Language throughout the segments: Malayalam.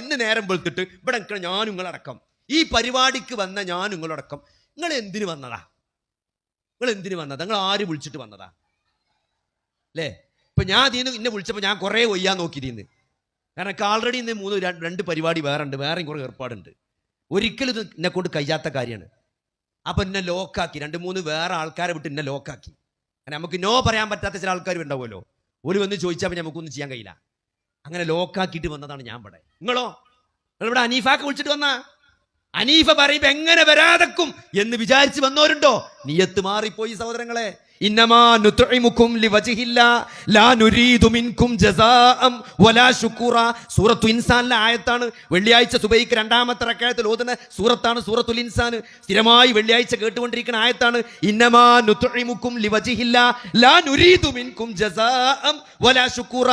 ഇന്ന് നേരം വെളുത്തിട്ട് ഇവിടെ നിൽക്കണം ഞാൻ നിങ്ങളടക്കം, ഈ പരിപാടിക്ക് വന്ന ഞാൻ നിങ്ങളടക്കം, നിങ്ങൾ എന്തിനു വന്നതാ? നിങ്ങൾ ആര് വിളിച്ചിട്ട് വന്നതാ? അല്ലേ? ഇപ്പൊ ഞാൻ ഇതിന്ന് എന്നെ വിളിച്ചപ്പോൾ ഞാൻ കുറേ ഒയ്യാൻ നോക്കി ഇതിന്ന്. കാരണം എനിക്ക് ആൾറെഡി ഇന്ന് 2 പരിപാടി വേറെയും കുറേ ഏർപ്പാടുണ്ട്. ഒരിക്കലും ഇത് എന്നെ കൊണ്ട് കഴിയാത്ത കാര്യമാണ്. അപ്പം എന്നെ ലോക്കാക്കി, 2-3 വേറെ ആൾക്കാരെ വിട്ട് എന്നെ ലോക്കാക്കി. കാരണം നമുക്ക് നോ പറയാൻ പറ്റാത്ത ചില ആൾക്കാർ ഉണ്ടാവുമല്ലോ, ഒരു വന്ന് ചോദിച്ചാൽ നമുക്കൊന്നും ചെയ്യാൻ കഴിയില്ല. അങ്ങനെ ലോക്കാക്കിയിട്ട് വന്നതാണ് ഞാൻ ഇവിടെ. നിങ്ങളിവിടെ അനീഫാക്ക് വിളിച്ചിട്ട് വന്ന അനീഫ പറയുമ്പോ എങ്ങനെ വരാതെക്കും എന്ന് വിചാരിച്ച് വന്നവരുണ്ടോ? നിയത്ത് മാറിപ്പോയി സഹോദരങ്ങളെ. ഇന്നമാ നുത്ഇമുകും ലിവജ്ഹില്ലാ ലാ നുരീദു മിൻകും ജസാഅം വലാ ശുക്റ. സൂറത്തു ഇൻസാനിലെ ആയത്താണ്. വെള്ളിയാഴ്ച സുബഹിക്ക് 2ാമത്തെ റക്അത്തിൽ ഓതുന്ന സൂറത്താണ് സൂറത്തുൽ ഇൻസാൻ. സ്ഥിരമായി വെള്ളിയാഴ്ച കേട്ടുകൊണ്ടിരിക്കുന്ന ആയത്താണ്. ഇന്നമാ നുത്ഇമുകും ലിവജ്ഹില്ലാ ലാ നുരീദു മിൻകും ജസാഅം വലാ ശുക്റ.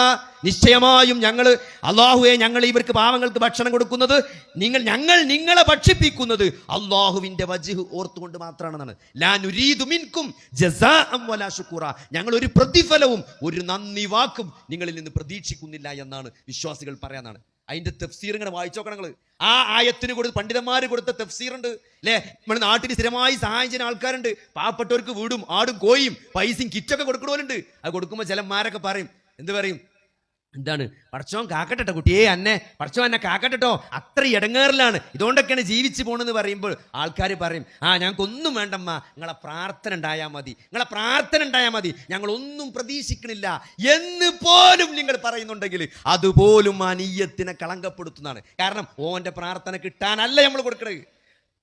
നിശ്ചയമായും ഞങ്ങൾ അല്ലാഹുവേ, ഞങ്ങൾ ഇവർക്ക് പാവങ്ങൾക്ക് ഭക്ഷണം കൊടുക്കുന്നത്, ഞങ്ങൾ നിങ്ങളെ ഭക്ഷിപ്പിക്കുന്നത് അല്ലാഹുവിന്റെ വജ്ഹ് ഓർത്തുകൊണ്ട് മാത്രമാണെന്നാണ്. ലാ നുരീദു മിൻകും ജസാഅം വലാ ശുക്റ. ഞങ്ങൾ ഒരു പ്രതിഫലവും ഒരു നന്ദി വാക്കും നിങ്ങളിൽ നിന്ന് പ്രതീക്ഷിക്കുന്നില്ല എന്നാണ് വിശ്വാസികൾ പറയാനാണ്. അതിന്റെ തഫ്സീർ ഇങ്ങനെ വായിച്ചു നോക്കണം നിങ്ങൾ. ആ ആയത്തിന് പണ്ഡിതന്മാർ കൊടുത്ത തഫ്സീറുണ്ട് അല്ലേ? നമ്മുടെ നാട്ടിൽ സ്ഥിരമായി സഹായം ചെയ്യുന്ന ആൾക്കാരുണ്ട്. പാവപ്പെട്ടവർക്ക് വീടും ആടും കോയും പൈസയും കിറ്റൊക്കെ കൊടുക്കണവരുണ്ട്. അത് കൊടുക്കുമ്പോൾ ചിലന്മാരൊക്കെ പറയും, എന്ത് പറയും? എന്താണ്, പടച്ചോൻ കാക്കട്ടെ കുട്ടിയെ, പടച്ചോൻ എന്നെ കാക്കട്ടോ, അത്ര ഇടങ്ങേറിലാണ്, ഇതുകൊണ്ടൊക്കെയാണ് ജീവിച്ചു പോണെന്ന് പറയുമ്പോൾ ആൾക്കാർ പറയും, ഞങ്ങൾക്കൊന്നും വേണ്ടമ്മ, നിങ്ങളെ പ്രാർത്ഥന ഉണ്ടായാൽ മതി, ഞങ്ങളൊന്നും പ്രതീക്ഷിക്കണില്ല എന്ന് പോലും നിങ്ങൾ പറയുന്നുണ്ടെങ്കിൽ അതുപോലും ആ നിയ്യത്തിനെ കളങ്കപ്പെടുത്തുന്നതാണ്. കാരണം ഓന്റെ പ്രാർത്ഥന കിട്ടാനല്ല നമ്മൾ കൊടുക്കണത്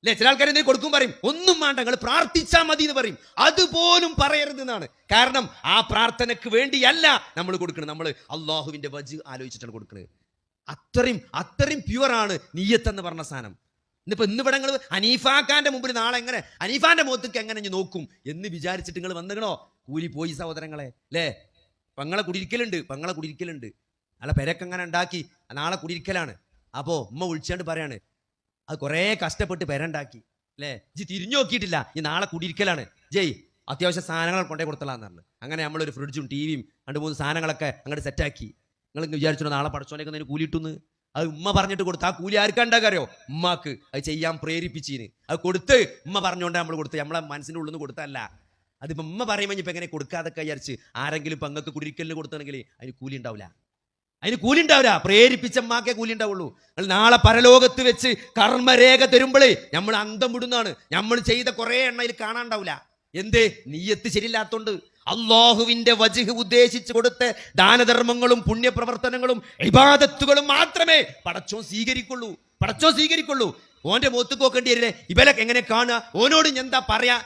അല്ലേ? ചില ആൾക്കാർ എന്തെങ്കിലും കൊടുക്കും പറയും, ഒന്നും വേണ്ട, നിങ്ങൾ പ്രാർത്ഥിച്ചാൽ മതി എന്ന് പറയും. അതുപോലും പറയരുത് എന്നാണ്. കാരണം ആ പ്രാർത്ഥനയ്ക്ക് വേണ്ടിയല്ല നമ്മൾ കൊടുക്കുന്നത്, നമ്മൾ അള്ളാഹുവിന്റെ വജ്ഹ് ആലോചിച്ചിട്ടാണ് കൊടുക്കുന്നത്. അത്രയും പ്യുവറാണ് നിയ്യത്ത് എന്ന് പറഞ്ഞ സാധനം. ഇന്നിവിടെ നിങ്ങൾ ഹനീഫാക്കാന്റെ മുമ്പിൽ നാളെ എങ്ങനെ ഹനീഫാന്റെ മുഖത്തേക്ക് എങ്ങനെ നോക്കും എന്ന് വിചാരിച്ചിട്ട് നിങ്ങൾ വന്നിക്കണോ? കൂലി പോയി സഹോദരങ്ങളെ അല്ലേ? പെങ്ങളെ കുടിയിരിക്കലുണ്ട്, അല്ല പെരക്ക് അങ്ങനെ ഉണ്ടാക്കി, നാളെ കുടിയിരിക്കലാണ്. അപ്പോൾ ഉമ്മ വിളിച്ചാണ്ട് പറയാണ്, അത് കുറേ കഷ്ടപ്പെട്ട് പെരണ്ടാക്കി അല്ലേ, ജി തിരിഞ്ഞു നോക്കിയിട്ടില്ല, ഈ നാളെ കുടിയിരിക്കലാണ്, അത്യാവശ്യം സാധനങ്ങൾ കൊണ്ടേ കൊടുത്തലാന്ന് പറഞ്ഞു. അങ്ങനെ നമ്മളൊരു ഫ്രിഡ്ജും ടിവിയും 2-3 സാധനങ്ങളൊക്കെ അങ്ങോട്ട് സെറ്റാക്കി. നിങ്ങൾ വിചാരിച്ചോ നാളെ പടച്ചോനേക്ക് കൂലി ഇട്ടുന്ന്? അത് ഉമ്മ പറഞ്ഞിട്ട് കൊടുത്ത്. ആ കൂലി ആർക്കാണ്ടാക്കറിയോ? ഉമ്മാക്ക്. അത് ചെയ്യാൻ പ്രേരിപ്പിച്ചീന്. അത് കൊടുത്ത് ഉമ്മ പറഞ്ഞുകൊണ്ടാണ് നമ്മൾ കൊടുത്ത്, നമ്മളെ മനസ്സിൻ്റെ ഉള്ളിൽ നിന്ന് കൊടുത്തല്ല. അതിപ്പോൾ ഉമ്മ പറയുമ്പോൾ ഇപ്പം എങ്ങനെ കൊടുക്കാതൊക്കെ വിചാരിച്ച് ആരെങ്കിലും പെങ്ങൾക്ക് കുടിയിരിക്കലിന് കൊടുത്താണെങ്കിൽ അതിന് കൂലി ഉണ്ടാവില്ല. പ്രേരിപ്പിച്ച അമ്മാക്കേ കൂലി ഉണ്ടാവുള്ളൂ. നാളെ പരലോകത്ത് വെച്ച് കർമ്മരേഖ തരുമ്പോഴേ നമ്മൾ അന്തം വിടുന്നതാണ്. നമ്മൾ ചെയ്ത കുറേ എണ്ണയിൽ കാണാണ്ടാവില്ല. എന്തേ? നിയ്യത്ത് ശരിയില്ലാത്തോണ്ട്. അല്ലാഹുവിന്റെ വജ്ഹ് ഉദ്ദേശിച്ച് കൊടുത്ത ദാനധർമ്മങ്ങളും പുണ്യപ്രവർത്തനങ്ങളും ഇബാദത്തുകളും മാത്രമേ പടച്ചോൻ സ്വീകരിക്കുള്ളൂ. ഓന്റെ മുഖത്ത് നോക്കേണ്ടി വരില്ലേ? ഇവലൊക്കെ എങ്ങനെ കാണുക? ഓനോട് എന്താ പറയാ?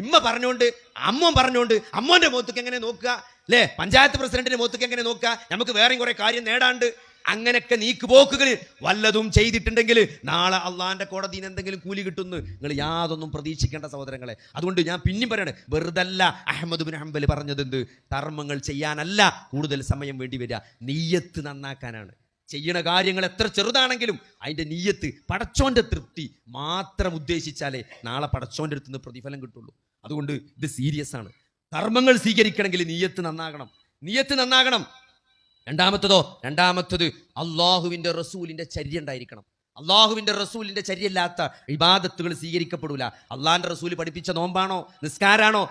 ഇമ്മ പറഞ്ഞോണ്ട് അമ്മോൻ പറഞ്ഞോണ്ട് അമ്മോന്റെ മുഖത്തേക്ക് എങ്ങനെ നോക്കുക അല്ലേ? പഞ്ചായത്ത് പ്രസിഡന്റിന്റെ മുഖത്തേക്ക് എങ്ങനെ നോക്കുക? നമുക്ക് വേറെയും കുറെ കാര്യം നേടാണ്ട്. അങ്ങനെയൊക്കെ നീക്കുപോക്കുകൾ വല്ലതും ചെയ്തിട്ടുണ്ടെങ്കിൽ നാളെ അള്ളാന്റെ കോടതിയിൽ എന്തെങ്കിലും കൂലി കിട്ടുന്നു നിങ്ങൾ യാതൊന്നും പ്രതീക്ഷിക്കേണ്ട സഹോദരങ്ങളെ. അതുകൊണ്ട് ഞാൻ പിന്നെയും പറയാണ്, വെറുതല്ല അഹ്മദ് ബിൻ ഹംബൽ പറഞ്ഞത്. എന്ത്? കർമ്മങ്ങൾ ചെയ്യാനല്ല കൂടുതൽ സമയം വേണ്ടി വരിക, നിയ്യത്ത് നന്നാക്കാനാണ്. ചെയ്യണ കാര്യങ്ങൾ എത്ര ചെറുതാണെങ്കിലും അതിന്റെ നിയ്യത്ത്, പടച്ചോന്റെ തൃപ്തി മാത്രം ഉദ്ദേശിച്ചാലേ നാളെ പടച്ചോന്റെ അടുത്ത് നിന്ന് പ്രതിഫലം കിട്ടുള്ളൂ. അതുകൊണ്ട് ഇത് സീരിയസ് ആണ്. കർമ്മങ്ങൾ സ്വീകരിക്കണമെങ്കിൽ നിയ്യത്ത് നന്നാകണം. രണ്ടാമത്തത് അള്ളാഹുവിന്റെ റസൂലിന്റെ ചര്യ ഉണ്ടായിരിക്കണം. അള്ളാഹുവിന്റെ റസൂലിന്റെ ചര്യല്ലാത്ത ഇബാദത്തുകൾ സ്വീകരിക്കപ്പെടൂല. അള്ളാഹിന്റെ റസൂൽ പഠിപ്പിച്ച നോമ്പാണോ, നിസ്കാരാണോ,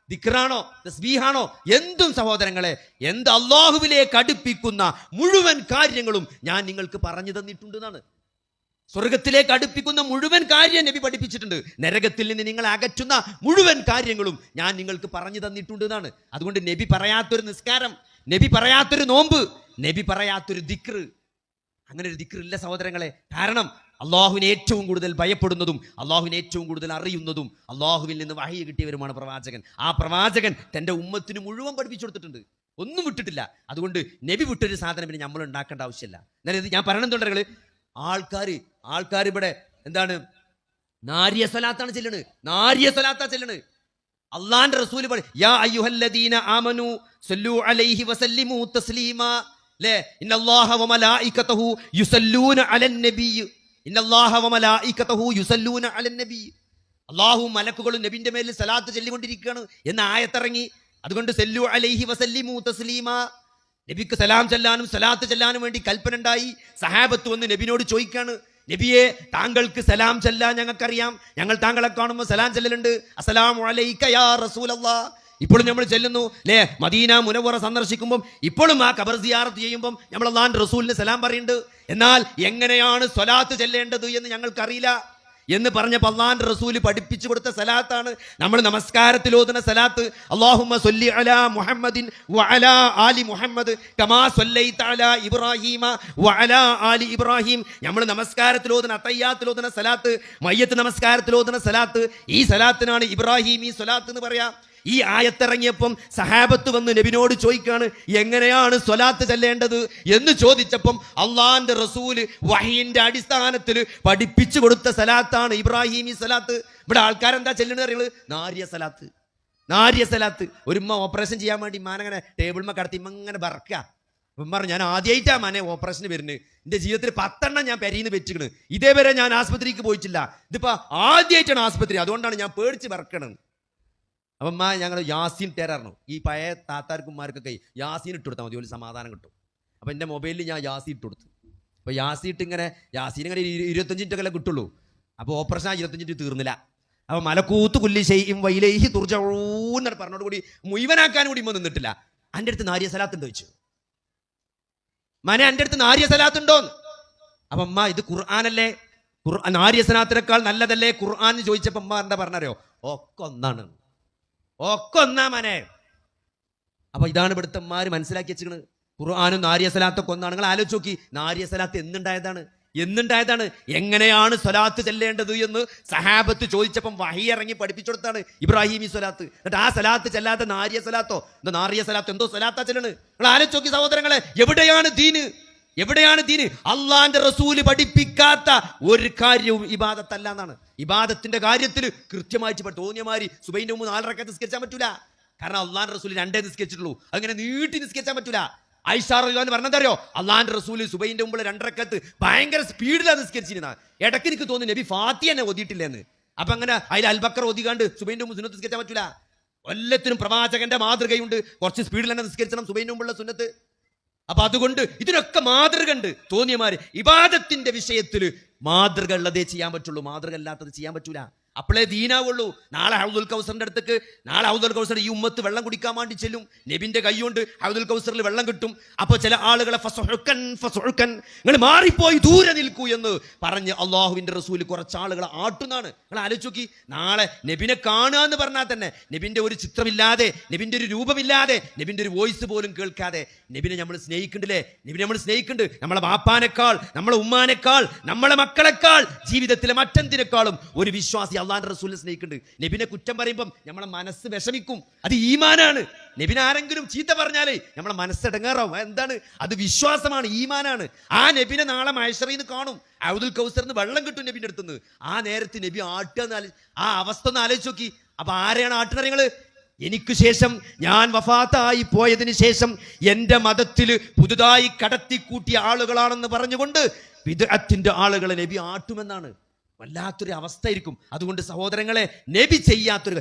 ദിക്റാണോ, തസ്ബീഹാണോ, എന്തും സഹോദരങ്ങളെ, എന്ത് അള്ളാഹുവിലേക്ക് അടുപ്പിക്കുന്ന മുഴുവൻ കാര്യങ്ങളും ഞാൻ നിങ്ങൾക്ക് പറഞ്ഞു തന്നിട്ടുണ്ട് എന്നാണ്. സ്വർഗത്തിലേക്ക് അടുപ്പിക്കുന്ന മുഴുവൻ കാര്യം നബി പഠിപ്പിച്ചിട്ടുണ്ട്. നരകത്തിൽ നിന്ന് നിങ്ങളെ അകറ്റുന്ന മുഴുവൻ കാര്യങ്ങളും ഞാൻ നിങ്ങൾക്ക് പറഞ്ഞു തന്നിട്ടുണ്ട് എന്നാണ്. അതുകൊണ്ട് നബി പറയാത്തൊരു നിസ്കാരം, നബി പറയാത്തൊരു നോമ്പ്, നബി പറയാത്തൊരു ദിക്ർ, അങ്ങനെ ഒരു ദിക്ർ ഇല്ല സഹോദരങ്ങളെ. കാരണം അള്ളാഹുവിനെ ഏറ്റവും കൂടുതൽ ഭയപ്പെടുന്നതും അള്ളാഹുവിനെ ഏറ്റവും കൂടുതൽ അറിയുന്നതും അള്ളാഹുവിൽ നിന്ന് വഹി കിട്ടിയവരുമാണ് പ്രവാചകൻ. ആ പ്രവാചകൻ തൻ്റെ ഉമ്മത്തിന് മുഴുവൻ പഠിപ്പിച്ചു കൊടുത്തിട്ടുണ്ട്, ഒന്നും വിട്ടിട്ടില്ല. അതുകൊണ്ട് നബി വിട്ടൊരു സാധനം പിന്നെ നമ്മൾ ഉണ്ടാക്കേണ്ട ആവശ്യമില്ല. എന്നാലും ഞാൻ പറയണെന്നുണ്ടെങ്കിൽ ആൾക്കാർ ഇവിടെ എന്താണ് നാരിയ സ്വലാത്താണ് ചെല്ലണ്. അള്ളാന്റെ റസൂല് യാ അയ്യുഹല്ലദീന ആമനു സല്ലു അലൈഹി വസല്ലിമു തസ്ലീമാ ലെ ഇന്നല്ലാഹ വമലായികതഹു യുസല്ലൂന അലൻ നബി അല്ലാഹു മലക്കുകളും നബിന്റെ മേലിൽ സലാത്ത് ചൊല്ലിക്കൊണ്ടിരിക്കുകയാണ് എന്ന ആയത്തിറങ്ങി. അതുകൊണ്ട് സല്ലു അലൈഹി വസല്ലിമു തസ്ലീമാ, നബിക്ക് സലാം ചെല്ലാനും സലാത്ത് ചെല്ലാനും വേണ്ടി കൽപ്പന ഉണ്ടായി. സഹാബത്ത് വന്ന് നബിനോട് ചോദിക്കാണ്, നബിയെ താങ്കൾക്ക് സലാം ചെല്ലാൻ ഞങ്ങൾക്കറിയാം, ഞങ്ങൾ താങ്കളെ കാണുമ്പോൾ സലാം ചെല്ലലുണ്ട്, അസ്സലാമു അലൈക യാ റസൂലല്ലാഹ്. ഇപ്പോഴും നമ്മൾ ചെല്ലുന്നു അല്ലേ, മദീന മുനവ്വറ സന്ദർശിക്കുമ്പോൾ ഇപ്പോഴും ആ ഖബർ സിയാറത്ത് ചെയ്യുമ്പോൾ നമ്മൾ അല്ലാഹുവിന്റെ റസൂലിന് സലാം പറയുന്നുണ്ട്. എന്നാൽ എങ്ങനെയാണ് സ്വലാത്ത് ചെല്ലേണ്ടത് എന്ന് ഞങ്ങൾക്കറിയില്ല എന്ന് പറഞ്ഞപ്പോൾ അല്ലാഹുവിന്റെ റസൂല് പഠിപ്പിച്ചു കൊടുത്ത സലാത്താണ് നമ്മൾ നമസ്കാരത്തിൽ ഓതുന്ന സലാത്ത്. അല്ലാഹുമ്മ സ്വല്ലി അലാ മുഹമ്മദിൻ വഅലാ ആലി മുഹമ്മദ് കമാ സ്വല്ലൈത അലാ ഇബ്രാഹീമ വഅലാ ആലി ഇബ്രാഹിം. നമ്മൾ നമസ്കാരത്തിൽ ഓതുന്ന അത്തയ്യാത്തിൽ ഓതുന്ന സലാത്ത്, മയ്യത്ത് നമസ്കാരത്തിൽ ഓതുന്ന സലാത്ത്, ഈ സലാത്തിനാണ് ഇബ്രാഹിമി സ്വലാത്ത് എന്ന് പറയാം. ഈ ആയത്തിറങ്ങിയപ്പം സഹാബത്ത് വന്ന് നബിനോട് ചോദിക്കാണ്, എങ്ങനെയാണ് സ്വലാത്ത് ചെല്ലേണ്ടത് എന്ന് ചോദിച്ചപ്പം അള്ളാന്റെ റസൂല് വഹീന്റെ അടിസ്ഥാനത്തിൽ പഠിപ്പിച്ചു കൊടുത്ത സലാത്താണ് ഇബ്രാഹിമി സലാത്ത്. ഇവിടെ ആൾക്കാരെന്താ ചെല്ലുന്നത് അറിയുന്നത്? നാരിയ സലാത്ത്. നാരിയ സലാത്ത്. ഒരു ഉമ്മ ഓപ്പറേഷൻ ചെയ്യാൻ വേണ്ടി മാനങ്ങനെ ടേബിൾമ കടത്തി ഇങ്ങനെ ബറക്കുക. പറഞ്ഞു, ഞാൻ ആദ്യമായിട്ടാണ് മനെ ഓപ്പറേഷന് വരുന്നത്, എൻ്റെ ജീവിതത്തിൽ 10 എണ്ണം ഞാൻ പെരീന്ന് വെച്ചിക്കണ്, ഇതേവരെ ഞാൻ ആസ്പത്രിക്ക് പോയിട്ടില്ല, ഇതിപ്പോ ആദ്യമായിട്ടാണ് ആസ്പത്രി, അതുകൊണ്ടാണ് ഞാൻ പേടിച്ച് ബറക്കണം. അപ്പം ഞങ്ങൾ യാസീൻ തരാറുണ്ട്. ഈ പഴയ താത്താർക്കുമാർക്കൊക്കെ യാസീൻ ഇട്ട് കൊടുത്താൽ മതി, ഒരു സമാധാനം കിട്ടും. അപ്പം എൻ്റെ മൊബൈലിൽ ഞാൻ യാസീൻ ഇട്ട് കൊടുത്തു. അപ്പോൾ യാസീൻ ഇങ്ങനെ 25 മിനിറ്റൊക്കെ കിട്ടുള്ളൂ. അപ്പോൾ ഓപ്പറേഷൻ 25 മിനിറ്റ് തീർന്നില്ല. അപ്പോൾ മലക്കൂത്ത് കുല്ലി ഷൈഇൻ വൈലൈഹി തുർജഊൻ എന്ന് പറഞ്ഞോട് കൂടി മുഴുവനാക്കാൻ കൂടി നിന്നിട്ടില്ല. എൻ്റെ അടുത്ത് നാരിയ സലാത്ത് ഉണ്ടോ ചോദിച്ചു. മനെ എൻ്റെ അടുത്ത് നാരിയ സലാത്ത് ഉണ്ടോന്ന്. അപ്പം അമ്മ ഇത് ഖുർആനല്ലേ, നാരിയ സലാത്തിനേക്കാൾ നല്ലതല്ലേ ഖുർആൻ എന്ന് ചോദിച്ചപ്പോൾ അമ്മ എന്താ പറഞ്ഞറിയോ? ഒക്കെ ഒന്നാണ്, ഒക്കെ ഒന്നാ മനെ. അപ്പൊ ഇതാണ് ഇവിടുത്തെ അമ്മമാര് മനസ്സിലാക്കി വെച്ചിരിക്കുന്നത്. ഖുർആനും നാരിയ സലാത്തൊക്കെ ഒന്നാണ്. നിങ്ങൾ ആലോചിച്ച് നോക്കി, നാരിയ സലാത്ത് എന്നുണ്ടായതാണ്, എങ്ങനെയാണ് സ്വലാത്ത് ചെല്ലേണ്ടത് എന്ന് സഹാബത്ത് ചോദിച്ചപ്പം വഹി ഇറങ്ങി പഠിപ്പിച്ചു കൊടുത്താണ് ഇബ്രാഹിമി സ്വലാത്ത്. എന്നിട്ട് ആ സലാത്ത് ചെല്ലാത്ത നാരിയ സലാത്തോ എന്തോ നാരിയ സലാത്തോ എന്തോ സലാത്താ ചെല്ലണ്. നിങ്ങൾ ആലോചിച്ച് നോക്കി സഹോദരങ്ങളെ, എവിടെയാണ് ദീന്? അള്ളാന്റെ റസൂല് പഠിപ്പിക്കാത്ത ഒരു കാര്യവും ഇബാദത്തല്ല എന്നാണ്. ഇബാദത്തിന്റെ കാര്യത്തിൽ കൃത്യമായിട്ട് തോന്നിയമാരി സുബൈന്റെ മുമ്പ് 4 റക്അത്ത് നിസ്കരിച്ചാൻ പറ്റൂല. കാരണം അള്ളാന്റെ റസൂല് 2 നിസ്കരിച്ചിട്ടുള്ളൂ, അങ്ങനെ നീട്ടി നിസ്കരിച്ചാൻ പറ്റൂല. ഐഷാ റളിയല്ലാഹു അൻഹ പറഞ്ഞെന്തറിയോ? അള്ളാന്റെ റസൂല് സുബൈന്റെ മുമ്പ് 2 റക്അത്ത് ഭയങ്കര സ്പീഡിലാണ് നിസ്കരിച്ചിരുന്ന. ഇടയ്ക്ക് എനിക്ക് തോന്നുന്നു നബി ഫാത്തിഹ തന്നെ ഓതിയിട്ടില്ലെന്ന്. അപ്പൊ അങ്ങനെ അതിൽ അൽബക്കർ ഓതികാണ്ട് സുബൈന്റെ മുമ്പ് സുന്നത്ത് നിസ്കരിച്ചാൻ പറ്റൂല. എല്ലാത്തിനും പ്രവാചകന്റെ മാതൃകയുണ്ട്, കുറച്ച് സ്പീഡിൽ തന്നെ നിസ്കരിക്കണം സുബൈന്റെ മുമ്പുള്ള സുന്നത്ത്. അപ്പൊ അതുകൊണ്ട് ഇതിനൊക്കെ മാതൃക ഉണ്ട്. തോന്നിയമാര് ഇബാദത്തിന്റെ വിഷയത്തിൽ മാതൃക ഉള്ളതേ ചെയ്യാൻ പറ്റുള്ളൂ, മാതൃക അല്ലാത്തത് ചെയ്യാൻ പറ്റൂല. അപ്പോഴേ ദീനാവുള്ളൂ. നാളെ ഹൗദുൽ കൗസറിന്റെ അടുത്തേക്ക് ഹൗദുൽ കൗസർ ഈ ഉമ്മത്ത് വെള്ളം കുടിക്കാൻ വേണ്ടി ചെല്ലും. നബിന്റെ കൈ കൊണ്ട് ഹൗദുൽ കൗസറിൽ വെള്ളം കിട്ടും. അപ്പോൾ ചില ആളുകളെ നിങ്ങൾ മാറിപ്പോയി ദൂരെ നിൽക്കൂ എന്ന് പറഞ്ഞ് അള്ളാഹുവിന്റെ റസൂല് കുറച്ച് ആളുകളെ ആട്ടുന്നാണ്. നിങ്ങൾ ആലോചിച്ച് നോക്കി, നാളെ നബിനെ കാണുക എന്ന് പറഞ്ഞാൽ തന്നെ നബിന്റെ ഒരു ചിത്രമില്ലാതെ, നബിന്റെ ഒരു രൂപമില്ലാതെ, നബിന്റെ ഒരു വോയിസ് പോലും കേൾക്കാതെ നബിനെ നമ്മൾ സ്നേഹിക്കണ്ടില്ലേ? നബിനെ നമ്മൾ സ്നേഹിക്കുന്നുണ്ട്. നമ്മളെ ബാപ്പാനേക്കാൾ, നമ്മളെ ഉമ്മാനേക്കാൾ, നമ്മളെ മക്കളെക്കാൾ, ജീവിതത്തിലെ മറ്റെന്തിനേക്കാളും ഒരു വിശ്വാസി അള്ളാന്റെ റസൂലിനെ സ്നേഹിക്കുന്നുണ്ട്. നബിനെ കുറ്റം പറയുമ്പം നമ്മളെ മനസ്സ് വിഷമിക്കും, അത് ഈമാനാണ്. നബിനെ ആരെങ്കിലും ചീത്ത പറഞ്ഞാലേ നമ്മളെ മനസ്സെടങ്ങാറാവും. എന്താണ് അത്? വിശ്വാസമാണ്, ഈമാനാണ്. ആ നബിനെ നാളെ മഹ്ശറിൽ കാണും, ഹൗദുൽ കൗസറിന് വെള്ളം കിട്ടും നബിന്റെ അടുത്തുനിന്ന്. ആ നേരത്ത് നബി ആട്ടുക, ആ അവസ്ഥ ഒന്ന് ആലോചിച്ച് നോക്കി. അപ്പൊ ആരെയാണ് ആട്ടുന്നത്? നിങ്ങള് എനിക്ക് ശേഷം, ഞാൻ വഫാത്തായി പോയതിന് ശേഷം എന്റെ മതത്തിൽ പുതുതായി കടത്തിക്കൂട്ടിയ ആളുകളാണെന്ന് പറഞ്ഞുകൊണ്ട് ബിദ്അത്തിന്റെ ആളുകളെ നബി ആട്ടുമെന്നാണ്. വല്ലാത്തൊരു അവസ്ഥയായിരിക്കും. അതുകൊണ്ട് സഹോദരങ്ങളെ, നബി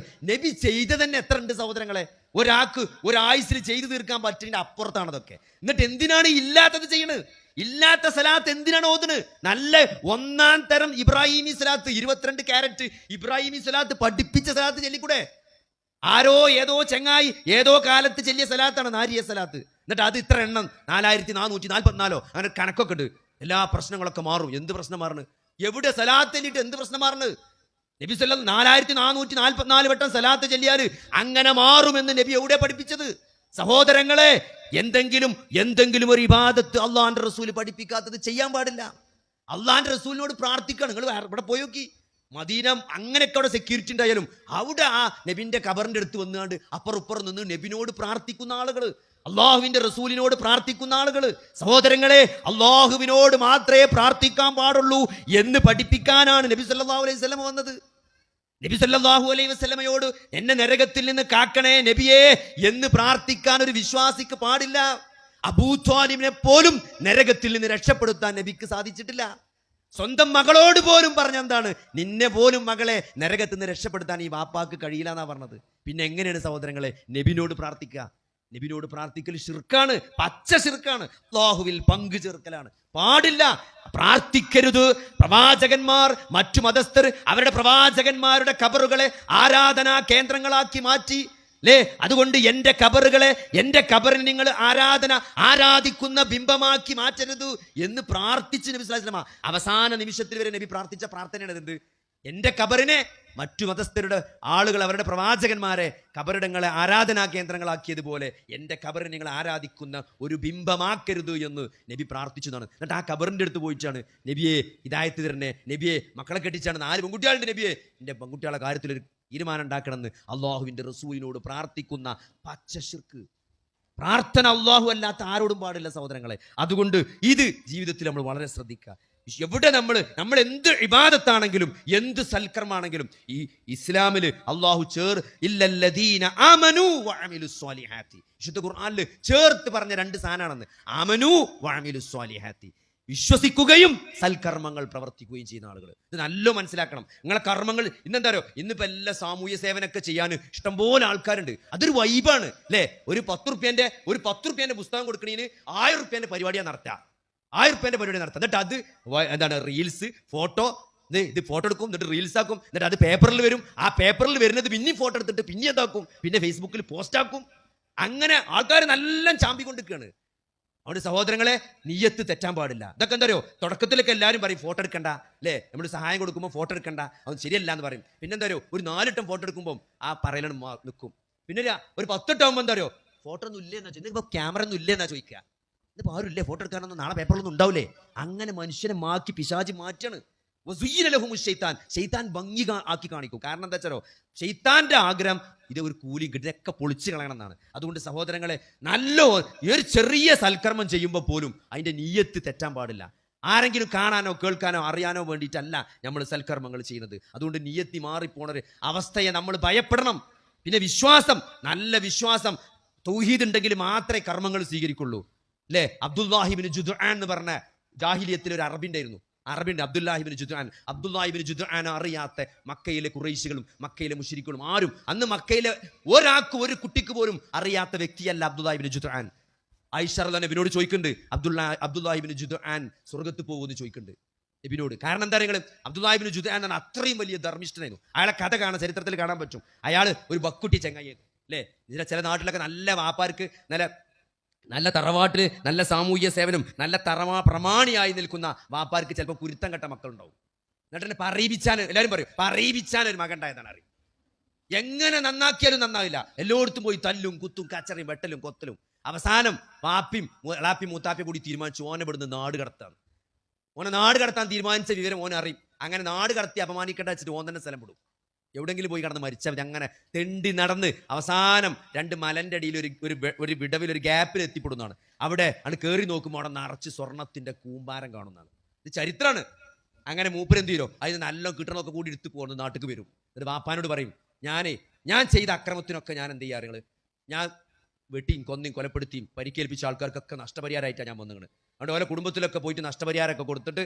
ചെയ്ത തന്നെ എത്ര ഉണ്ട് സഹോദരങ്ങളെ? ഒരാൾക്ക് ഒരായുസിൽ ചെയ്തു തീർക്കാൻ പറ്റിന്റെ അപ്പുറത്താണ് അതൊക്കെ. എന്നിട്ട് എന്തിനാണ് ഇല്ലാത്തത് ചെയ്യണത്? ഇല്ലാത്ത സലാത്ത് എന്തിനാണ് ഓതുന്നത്? നല്ല 1-ാം തരം ഇബ്രാഹിമി സലാത്ത്, 22 കാരറ്റ് ഇബ്രാഹിമി സലാത്ത് പഠിപ്പിച്ച സലാത്ത് ചൊല്ലിക്കൂടെ? ആരോ ഏതോ ചെങ്ങായി ഏതോ കാലത്ത് ചെല്ലിയ സലാത്താണ് നാരിയ സലാത്ത്. എന്നിട്ട് അത് ഇത്ര എണ്ണം 4444 അങ്ങനെ കണക്കൊക്കെ ഉണ്ട്. എല്ലാ പ്രശ്നങ്ങളൊക്കെ മാറും. എന്ത് പ്രശ്നം മാറുന്നത്? എവിടെ സലാത്ത് ചൊല്ലിയിട്ട് എന്ത് പ്രശ്നം മാറുന്നത്? നബി സല്ലല്ലാഹു 4444 വട്ടം സലാത്ത് ചൊല്ലിയാൽ അങ്ങനെ മാറുമെന്ന് നബി എവിടെ പഠിപ്പിച്ചത്? സഹോദരങ്ങളെ, എന്തെങ്കിലും ഒരു ഇബാദത്ത് അള്ളാന്റെ റസൂല് പഠിപ്പിക്കാത്തത് ചെയ്യാൻ പാടില്ല. അള്ളാന്റെ റസൂലിനോട് പ്രാർത്ഥിക്കണം. നിങ്ങൾ ഇവിടെ പോയി നോക്കി, മദീന അങ്ങനെയൊക്കെ അവിടെ സെക്യൂരിറ്റി ഉണ്ടായാലും അവിടെ ആ നബിന്റെ ഖബറിന്റെ അടുത്ത് വന്നുകൊണ്ട് അപ്പുറം നിന്ന് നബിനോട് പ്രാർത്ഥിക്കുന്ന ആളുകൾ, അള്ളാഹുവിന്റെ റസൂലിനോട് പ്രാർത്ഥിക്കുന്ന ആളുകൾ. സഹോദരങ്ങളെ, അള്ളാഹുവിനോട് മാത്രമേ പ്രാർത്ഥിക്കാൻ പാടുള്ളൂ എന്ന് പഠിപ്പിക്കാനാണ് നബി സല്ലല്ലാഹു അലൈഹി വസല്ലം വന്നത്. നബി സല്ലല്ലാഹു അലൈഹി വസല്ലമയോട് എന്നെ നരകത്തിൽ നിന്ന് കാക്കണേ നബിയേ എന്ന് പ്രാർത്ഥിക്കാൻ ഒരു വിശ്വാസിക്ക് പാടില്ല. അബൂ ത്വാലിബിനെ പോലും നരകത്തിൽ നിന്ന് രക്ഷപ്പെടുത്താൻ നബിക്ക് സാധിച്ചിട്ടില്ല. സ്വന്തം മകളോട് പോലും പറഞ്ഞെന്താണ്? നിന്നെ പോലും മകളെ നരകത്തിൽ നിന്ന് രക്ഷപ്പെടുത്താൻ ഈ വാപ്പാക്ക് കഴിയില്ല എന്നാ പറഞ്ഞത്. പിന്നെ എങ്ങനെയാണ് സഹോദരങ്ങളെ നബിനോട് പ്രാർത്ഥിക്കുക? നബിയോട് പ്രാർത്ഥിക്കൽ ശിർക്കാണ്, പച്ച ശിർക്കാണ്, അല്ലാഹുവിൽ പങ്കു ചേർക്കലാണ്, പാടില്ല. പ്രാർത്ഥിക്കരുത്. പ്രവാചകന്മാർ, മറ്റു മതസ്ഥർ അവരുടെ പ്രവാചകന്മാരുടെ ഖബറുകളെ ആരാധനാ കേന്ദ്രങ്ങളാക്കി മാറ്റി, അല്ലേ? അതുകൊണ്ട് എന്റെ ഖബറുകളെ, എന്റെ ഖബറിന് നിങ്ങൾ ആരാധിക്കുന്ന ബിംബമാക്കി മാറ്റരുത് എന്ന് പ്രാർത്ഥിച്ച് നബി സ്വല്ലല്ലാഹു അലൈഹി വസല്ലം അവസാന നിമിഷത്തിൽ വരെ നബി പ്രാർത്ഥിച്ച പ്രാർത്ഥനയാണ് എന്ത്? എന്റെ ഖബറിനെ മറ്റു മതസ്ഥരുടെ ആളുകൾ അവരുടെ പ്രവാചകന്മാരെ ഖബറിടങ്ങളെ ആരാധനാ കേന്ദ്രങ്ങളാക്കിയതുപോലെ എന്റെ ഖബറിനെ നിങ്ങൾ ആരാധിക്കുന്ന ഒരു ബിംബമാക്കരുത് എന്ന് നബി പ്രാർത്ഥിച്ചു എന്നാണ്. എന്നിട്ട് ആ ഖബറിന്റെ അടുത്ത് പോയിട്ടാണ് നബിയെ ഹിദായത്ത് തരണേ, നബിയെ മക്കളെ കെട്ടിച്ചാണ് 4 പെൺകുട്ടികളുടെ നബിയെ എന്റെ പെൺകുട്ടികളുടെ കാര്യത്തിൽ ഒരു തീരുമാനം ഉണ്ടാക്കണമെന്ന് അള്ളാഹുവിന്റെ റസൂലിനോട് പ്രാർത്ഥിക്കുന്ന പച്ച ശിർക്ക്. പ്രാർത്ഥന അള്ളാഹു അല്ലാത്ത ആരോടും പാടില്ല സഹോദരങ്ങളെ. അതുകൊണ്ട് ഇത് ജീവിതത്തിൽ നമ്മൾ വളരെ ശ്രദ്ധിക്കുക. എവിടെ നമ്മൾ എന്ത് ഇബാദത്താണെങ്കിലും എന്ത് സൽക്കർമാണെങ്കിലും ഈ ഇസ്ലാമിൽ അള്ളാഹു ഇല്ലല്ലദീന ആമനു വഅമിലുസ് സ്വാലിഹാത്തി, വിശുദ്ധ ഖുർആനിൽ ചേർത്ത് പറഞ്ഞ 2 സാധനമാണെന്ന്. ആമനു വഅമിലുസ് സ്വാലിഹാത്തി, വിശ്വസിക്കുകയും സൽക്കർമ്മങ്ങൾ പ്രവർത്തിക്കുകയും ചെയ്യുന്ന ആളുകൾ. ഇത് നല്ല മനസ്സിലാക്കണം. നിങ്ങളെ കർമ്മങ്ങൾ ഇന്നെന്താ അറിയോ, ഇന്നിപ്പോ എല്ലാ സാമൂഹ്യ സേവനമൊക്കെ ചെയ്യാൻ ഇഷ്ടംപോലെ ആൾക്കാരുണ്ട്. അതൊരു വൈബാണ് അല്ലേ? ഒരു 10 റുപ്യന്റെ പുസ്തകം കൊടുക്കണേന് 1000 റുപ്യന്റെ പരിപാടിയാണ് നടത്തുക. 1000 റുപ്യന്റെ പരിപാടി നടത്തുക. എന്നിട്ട് അത് എന്താണ്, റീൽസ്, ഫോട്ടോ, ഇത് ഫോട്ടോ എടുക്കും, എന്നിട്ട് റീൽസ് ആക്കും, എന്നിട്ട് അത് പേപ്പറിൽ വരും. ആ പേപ്പറിൽ വരുന്നത് പിന്നെയും ഫോട്ടോ എടുത്തിട്ട് പിന്നെ എന്താക്കും, പിന്നെ ഫേസ്ബുക്കിൽ പോസ്റ്റ് ആക്കും. അങ്ങനെ ആൾക്കാർ നല്ല ചാമ്പിക്കൊണ്ടിരിക്കുകയാണ്. അതുകൊണ്ട് സഹോദരങ്ങളെ, നിയ്യത്ത് തെറ്റാൻ പാടില്ല. ഇതൊക്കെ എന്താ അറിയോ, തുടക്കത്തിലൊക്കെ എല്ലാവരും പറയും ഫോട്ടോ എടുക്കണ്ട അല്ലേ, നമ്മൾ സഹായം കൊടുക്കുമ്പോൾ ഫോട്ടോ എടുക്കണ്ട, അത് ശരിയല്ല എന്ന് പറയും. പിന്നെന്താ അറിയോ, ഒരു 4 വട്ടം ഫോട്ടോ എടുക്കുമ്പോൾ ആ പറയലാണ് നിൽക്കും. പിന്നെ ഒരു 10 വട്ടമാകുമ്പോൾ എന്താ അറിയോ, ഫോട്ടോ ഒന്നും ഇല്ലേ എന്നാ ചോദിക്കുക, ഇപ്പോൾ ക്യാമറ ഒന്നും ഇല്ലേ എന്നാ ചോദിക്കുക. ഇതിപ്പോൾ ആരും ഇല്ലേ ഫോട്ടോ എടുക്കാനൊന്നും, നാളെ പേപ്പറിലൊന്നും ഉണ്ടാവില്ലേ. അങ്ങനെ മനുഷ്യനെ മാക്കി പിശാചി മാറ്റാണ്. ശൈത്താൻ ഭംഗി ആക്കി കാണിക്കും. കാരണം എന്താ വെച്ചാലോ, ശൈത്താന്റെ ആഗ്രഹം ഇത് ഒരു കൂലിയും കിട്ടിയൊക്കെ പൊളിച്ചു കളയണം എന്നാണ്. അതുകൊണ്ട് സഹോദരങ്ങളെ, ഒരു ചെറിയ സൽക്കർമ്മം ചെയ്യുമ്പോൾ പോലും അതിന്റെ നിയ്യത്ത് തെറ്റാൻ പാടില്ല. ആരെങ്കിലും കാണാനോ കേൾക്കാനോ അറിയാനോ വേണ്ടിയിട്ടല്ല നമ്മൾ സൽക്കർമ്മങ്ങൾ ചെയ്യുന്നത്. അതുകൊണ്ട് നിയ്യത്തി മാറിപ്പോണൊരു അവസ്ഥയെ നമ്മൾ ഭയപ്പെടണം. പിന്നെ വിശ്വാസം, നല്ല വിശ്വാസം, തൗഹീദ് ഉണ്ടെങ്കിൽ മാത്രമേ കർമ്മങ്ങൾ സ്വീകരിക്കുള്ളൂ അല്ലേ? അബ്ദുല്ലാഹിബ്നു ജുദ്ആൻ എന്ന് പറഞ്ഞ ജാഹിലിയത്തിൽ ഒരു അറബിണ്ടായിരുന്നു. അബ്ദുല്ലാഹിബ്നു ജുദ്ആൻ അറിയാത്ത മക്കയിലെ ഖുറൈശികളും മക്കയിലെ മുശ്രിക്കുകളും ആരും, അന്ന് മക്കയിലെ ഒരു കുട്ടിക്ക് പോലും അറിയാത്ത വ്യക്തിയല്ല അബ്ദുല്ലാഹിബ്നു ജുദ്ആൻ. ആയിഷ റളിയല്ലാഹു അൻഹ നബിയോട് ചോദിക്കുന്നുണ്ട്, അബ്ദുല്ലാഹിബ്നു ജുദ്ആൻ സ്വർഗ്ഗത്ത് പോകുമെന്ന് ചോദിക്കുന്നുണ്ട് നബിയോട്. കാരണം എന്താ പറയുക, അബ്ദുല്ലാഹിബ്നു ജുദ്ആൻ എന്ന അത്രയും വലിയ ധർമ്മിഷ്ഠനായിരുന്നു. അയാളെ കഥ കാണാൻ, ചരിത്രത്തിൽ കാണാൻ പറ്റും. അയാൾ ഒരു ബക്കുട്ടി ചങ്ങായിരുന്നു അല്ലേ? ചില നാട്ടിലൊക്കെ നല്ല വാപ്പാർക്ക് നല്ല തറവാട്ടിൽ നല്ല സാമൂഹ്യ സേവനം, നല്ല പ്രമാണിയായി നിൽക്കുന്ന വാപ്പാർക്ക് ചിലപ്പോൾ കുരുത്തം കെട്ട മക്കളുണ്ടാവും. എന്നിട്ട് തന്നെ പറയിപ്പിച്ചാൻ, എല്ലാവരും പറയും പറയിപ്പിച്ചാൻ ഒരു മകൻ ഉണ്ടായതാണ് അറിയും. എങ്ങനെ നന്നാക്കിയാലും നന്നാവില്ല. എല്ലായിടത്തും പോയി തല്ലും കുത്തും കച്ചറയും വെട്ടലും കൊത്തലും. അവസാനം വാപ്പിയും മൂത്താപ്പിയും കൂടി തീരുമാനിച്ചു ഓനെ ഇവിടുന്ന് നാട് കടത്താൻ തീരുമാനിച്ച വിവരം ഓനെ അറിയും. അങ്ങനെ നാട് കടത്തി അപമാനിക്കേണ്ട വെച്ചിട്ട് ഓൻ തന്നെ സ്ഥലം വിടും. എവിടെങ്കിലും പോയി കടന്ന് മരിച്ചവർ അങ്ങനെ തെണ്ടി നടന്ന് അവസാനം 2 മലന്റെ അടിയിൽ ഒരു വിടവിൽ ഒരു ഗ്യാപ്പിൽ എത്തിപ്പെടുന്നതാണ്. അവിടെ ആണ് കയറി നോക്കുമ്പോൾ അവിടെ നിറച്ച് സ്വർണത്തിന്റെ കൂമ്പാരം കാണുന്നതാണ്. ഇത് ചരിത്രമാണ്. അങ്ങനെ മൂപ്പരെന്ത് ചെയ്യോ, അതിന് നല്ല കിട്ടണമൊക്കെ കൂടി എടുത്തു പോകുന്നത് നാട്ടിലേക്ക് വരും. എന്നിട്ട് വാപ്പാനോട് പറയും, ഞാൻ ചെയ്ത അക്രമത്തിനൊക്കെ ഞാൻ എന്ത് ചെയ്യാറുകൾ, ഞാൻ വെട്ടിയും കൊന്നയും കൊലപ്പെടുത്തിയും പരിക്കേൽപ്പിച്ച ആൾക്കാർക്കൊക്കെ നഷ്ടപരിഹാരമായിട്ടാണ് ഞാൻ വന്നത്. അതുകൊണ്ട് ഓരോ കുടുംബത്തിലൊക്കെ പോയിട്ട് നഷ്ടപരിഹാരമൊക്കെ കൊടുത്തിട്ട്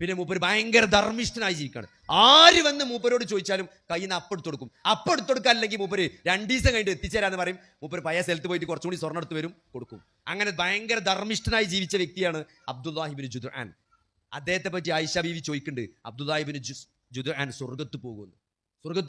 പിന്നെ മൂപ്പര് ഭയങ്കര ധർമ്മിഷ്ഠനായി ജീവിക്കുകയാണ്. ആര് വന്ന് മൂപ്പരോട് ചോദിച്ചാലും കയ്യിൽ നിന്ന് അപ്പെടുത്തു കൊടുക്കുക. അല്ലെങ്കിൽ മൂപ്പര് 2 ദിവസം കഴിഞ്ഞിട്ട് എത്തിച്ചേരാന്ന് പറയും. മൂപ്പര് പഴയ സ്ഥലത്ത് പോയിട്ട് കുറച്ചുകൂടി സ്വർണ്ണം എടുത്ത് വരും, കൊടുക്കും. അങ്ങനെ ഭയങ്കര ധർമ്മിഷ്ഠനായി ജീവിച്ച വ്യക്തിയാണ് അബ്ദുല്ലാഹിബ്നു ജുദ്ആൻ. അദ്ദേഹത്തെ പറ്റി ആയിഷ ബീവി ചോദിക്കുന്നുണ്ട്, അബ്ദുല്ലാഹിബ്നു ജുദ്ആൻ സ്വർഗ്ഗത്ത്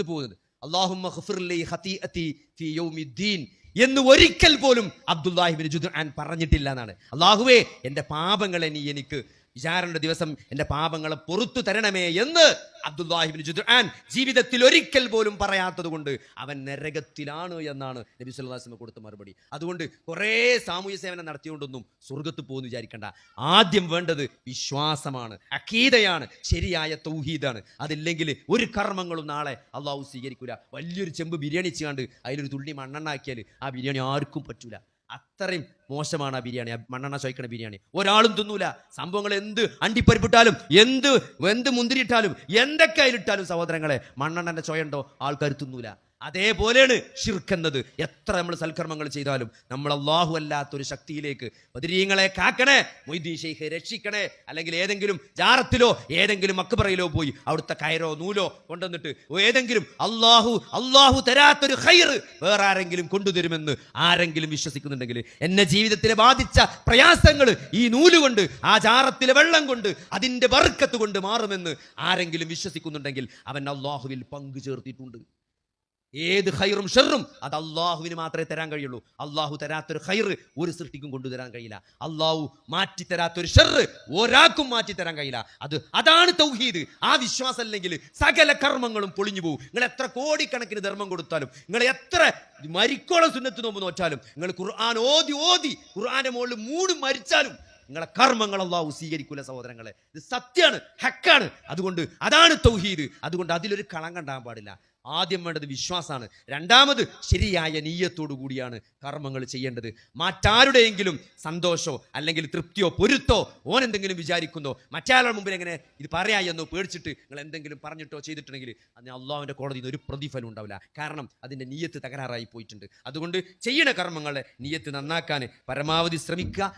പോകുന്നത് അല്ലാഹുമ്മ ഗ്ഫിർ ലി ഖതീഅതി ഫീ യൗമിദ്ദീൻ എന്ന് ഒരിക്കൽ പോലും അബ്ദുല്ലാഹിബ്നു ജുദ്ആൻ പറഞ്ഞിട്ടില്ല എന്നാണ്. അല്ലാഹുവേ, എൻ്റെ പാപങ്ങളെ നീ എനിക്ക് വിചാരണയുടെ ദിവസം എൻ്റെ പാപങ്ങളെ പൊറുത്തു തരണമേ എന്ന് അബ്ദുല്ലാഹിബ്നു ജുദ്ആൻ ജീവിതത്തിൽ ഒരിക്കൽ പോലും പറയാത്തത് കൊണ്ട് അവൻ നരകത്തിലാണ് എന്നാണ് നബി സല്ലല്ലാഹു അലൈഹി വസല്ലം കൊടുത്ത മറുപടി. അതുകൊണ്ട് കുറേ സാമൂഹ്യ സേവനം നടത്തിക്കൊണ്ടൊന്നും സ്വർഗ്ഗത്ത് പോകുന്നു വിചാരിക്കണ്ട. ആദ്യം വേണ്ടത് വിശ്വാസമാണ്, അഖീദയാണ്, ശരിയായ തൗഹീദാണ്. അതില്ലെങ്കിൽ ഒരു കർമ്മങ്ങളും നാളെ അള്ളാഹു സ്വീകരിക്കൂല. വലിയൊരു ചെമ്പ് ബിരിയാണി ചെയ്യാണ്ട് അതിലൊരു തുള്ളി മണ്ണെണ്ണാക്കിയാൽ ആ ബിരിയാണി ആർക്കും പറ്റൂല. അത്രയും മോശമാണ് ആ ബിരിയാണി, മണ്ണെണ്ണ ചോയ്ക്കണ ബിരിയാണി. ഒരാളും തിന്നൂല. സംഭവങ്ങൾ എന്ത് അണ്ടിപ്പരിപ്പിട്ടാലും എന്ത് മുന്തിരിയിട്ടാലും എന്തൊക്കെ അതിലിട്ടാലും സഹോദരങ്ങളെ മണ്ണെണ്ണന്റെ ചോയുണ്ടോ ആൾക്കാർ തിന്നൂല. അതേപോലെയാണ് ഷിർക്ക് എന്നത്. എത്ര നമ്മൾ സൽക്കർമ്മങ്ങൾ ചെയ്താലും നമ്മൾ അല്ലാഹു അല്ലാത്തൊരു ശക്തിയിലേക്ക് ബദരീങ്ങളെ കാക്കണേ, മൊയ്തീൻ ശൈഖെ രക്ഷിക്കണേ, അല്ലെങ്കിൽ ഏതെങ്കിലും ജാറത്തിലോ ഏതെങ്കിലും മക്ബറയിലോ പോയി അവിടുത്തെ കയറോ നൂലോ കൊണ്ടുവന്നിട്ട് ഏതെങ്കിലും അല്ലാഹു തരാത്തൊരു ഖൈർ വേറെ ആരെങ്കിലും കൊണ്ടുതരുമെന്ന് ആരെങ്കിലും വിശ്വസിക്കുന്നുണ്ടെങ്കിൽ, എന്നെ ജീവിതത്തിലെ ബാധിച്ച പ്രയാസങ്ങൾ ഈ നൂലുകൊണ്ട്, ആ ജാറത്തിലെ വെള്ളം കൊണ്ട്, അതിന്റെ ബർക്കത്ത് കൊണ്ട് മാറുമെന്ന് ആരെങ്കിലും വിശ്വസിക്കുന്നുണ്ടെങ്കിൽ അവൻ അല്ലാഹുവിൽ പങ്കു ചേർത്തിട്ടുണ്ട്. ഏത് ഖൈറും ഷർറും അത് അള്ളാഹുവിന് മാത്രമേ തരാൻ കഴിയുള്ളൂ. അള്ളാഹു തരാത്തൊരു ഖൈർ ഒരു സൃഷ്ടിക്കും കൊണ്ടുതരാൻ കഴിയില്ല. അള്ളാഹു മാറ്റിത്തരാത്തൊരു ഷർറ് ഒരാൾക്കും മാറ്റിത്തരാൻ കഴിയില്ല. അതാണ് തൗഹീദ്. ആ വിശ്വാസം അല്ലെങ്കിൽ സകല കർമ്മങ്ങളും പൊളിഞ്ഞു പോകും. നിങ്ങൾ എത്ര കോടിക്കണക്കിന് ധർമ്മം കൊടുത്താലും, നിങ്ങൾ എത്ര മരിക്കോളം സുന്നത്ത് നോമ്പ് നോറ്റാലും, നിങ്ങൾ ഖുർആൻ ഓതി ഖുർആന്റെ മുകളിൽ മൂട് മരിച്ചാലും നിങ്ങളെ കർമ്മങ്ങൾ അല്ലാഹു സ്വീകരിക്കൂല സഹോദരങ്ങളെ. ഇത് സത്യമാണ്, ഹക്കാണ്. അതുകൊണ്ട് അതാണ് തൗഹീദ്. അതുകൊണ്ട് അതിലൊരു കളങ്കം ഉണ്ടാകാൻ പാടില്ല. ആദ്യം വേണ്ടത് വിശ്വാസമാണ്. രണ്ടാമത് ശരിയായ നീയത്തോടു കൂടിയാണ് കർമ്മങ്ങൾ ചെയ്യേണ്ടത്. മറ്റാരുടെയെങ്കിലും സന്തോഷമോ അല്ലെങ്കിൽ തൃപ്തിയോ പൊരുത്തോ ഓൻ എന്തെങ്കിലും വിചാരിക്കുന്നോ മറ്റയാളുടെ മുമ്പിൽ എങ്ങനെ ഇത് പറയാമെന്നോ പേടിച്ചിട്ട് നിങ്ങൾ എന്തെങ്കിലും പറഞ്ഞിട്ടോ ചെയ്തിട്ടുണ്ടെങ്കിൽ അതിന് അള്ളാഹുവിൻ്റെ കോടതിയിൽ നിന്ന് ഒരു പ്രതിഫലം ഉണ്ടാവില്ല. കാരണം അതിൻ്റെ നീയത്ത് തകരാറായി പോയിട്ടുണ്ട്. അതുകൊണ്ട് ചെയ്യണ കർമ്മങ്ങളെ നീയത്ത് നന്നാക്കാൻ പരമാവധി ശ്രമിക്കുക.